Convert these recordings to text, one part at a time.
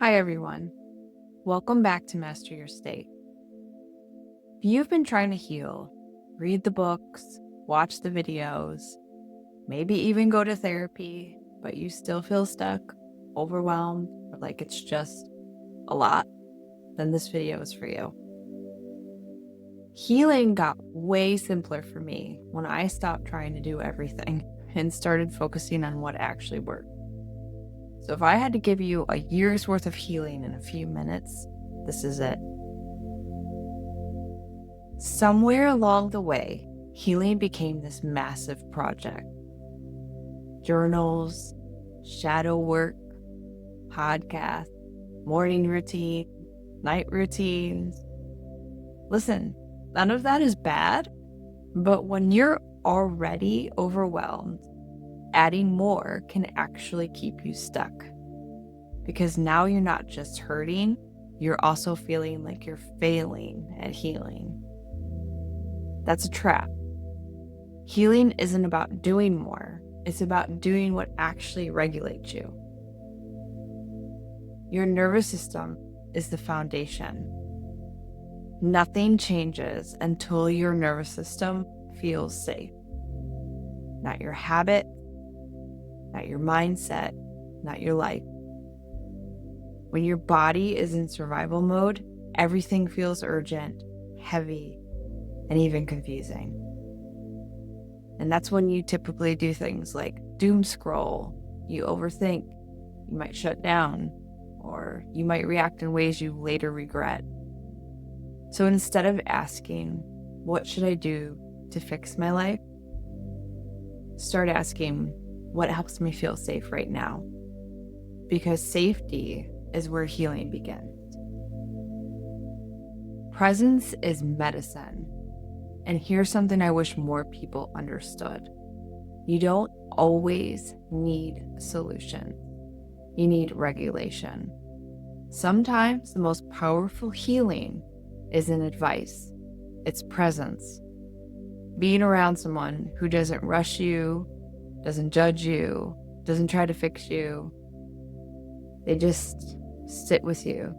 Hi, everyone. Welcome back to Master Your State. If you've been trying to heal, read the books, watch the videos, maybe even go to therapy, but you still feel stuck, overwhelmed, or like it's just a lot, then this video is for you. Healing got way simpler for me when I stopped trying to do everything and started focusing on what actually worked. So if I had to give you a year's worth of healing in a few minutes, this is it. Somewhere along the way, healing became this massive project. Journals, shadow work, podcasts, morning routine, night routines. Listen, none of that is bad, but when you're already overwhelmed, adding more can actually keep you stuck. Because now you're not just hurting, you're also feeling like you're failing at healing. That's a trap. Healing isn't about doing more, it's about doing what actually regulates you. Your nervous system is the foundation. Nothing changes until your nervous system feels safe. Not your habit, not your mindset, not your life. When your body is in survival mode, everything feels urgent, heavy, and even confusing. And that's when you typically do things like doom scroll, you overthink, you might shut down, or you might react in ways you later regret. So instead of asking, what should I do to fix my life? Start asking, what helps me feel safe right now? Because safety is where healing begins. Presence is medicine. And here's something I wish more people understood. You don't always need a solution. You need regulation. Sometimes the most powerful healing isn't advice, it's presence. Being around someone who doesn't rush you, doesn't judge you, doesn't try to fix you. They just sit with you,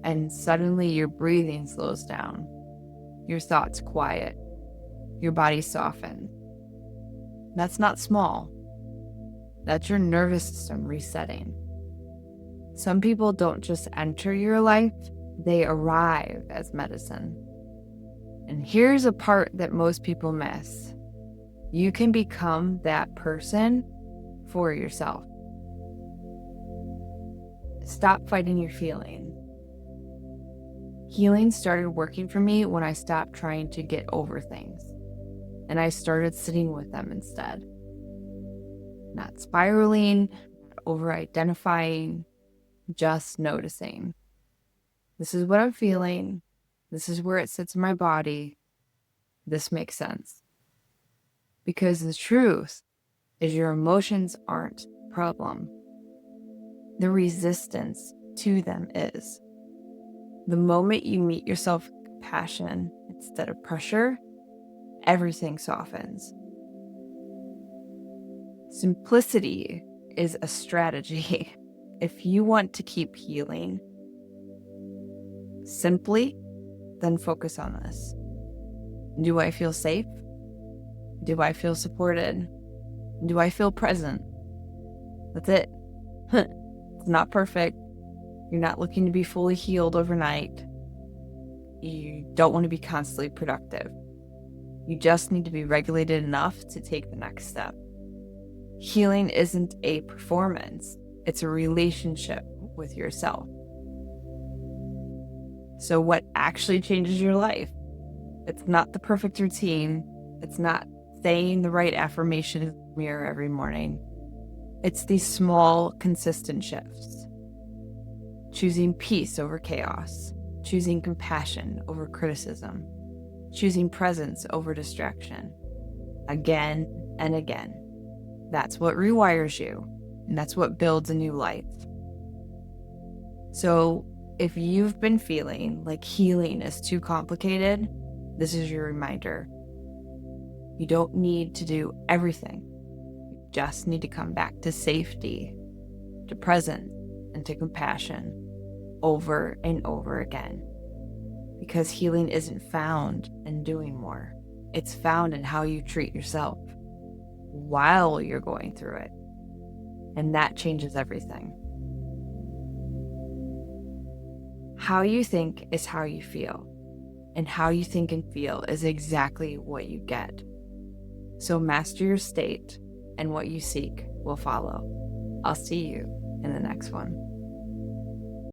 and suddenly your breathing slows down, your thoughts quiet, your body softens. That's not small. That's your nervous system resetting. Some people don't just enter your life, they arrive as medicine. And here's a part that most people miss. You can become that person for yourself. Stop fighting your feelings. Healing started working for me when I stopped trying to get over things, and I started sitting with them instead. Not spiraling, not over-identifying, just noticing. This is what I'm feeling. This is where it sits in my body. This makes sense. Because the truth is your emotions aren't the problem. The resistance to them is. The moment you meet yourself with compassion instead of pressure, everything softens. Simplicity is a strategy. If you want to keep healing simply, then focus on this. Do I feel safe? Do I feel supported? Do I feel present? That's it. It's not perfect. You're not looking to be fully healed overnight. You don't want to be constantly productive. You just need to be regulated enough to take the next step. Healing isn't a performance. It's a relationship with yourself. So what actually changes your life? It's not the perfect routine. It's not saying the right affirmation in the mirror every morning. It's these small, consistent shifts. Choosing peace over chaos. Choosing compassion over criticism. Choosing presence over distraction. Again and again. That's what rewires you, and that's what builds a new life. So if you've been feeling like healing is too complicated, this is your reminder. You don't need to do everything. You just need to come back to safety, to presence, and to compassion. over and over again. Because healing isn't found in doing more. It's found in how you treat yourself while you're going through it. And that changes everything. How you think is how you feel. And how you think and feel is exactly what you get. So master your state, and what you seek will follow. I'll see you in the next one.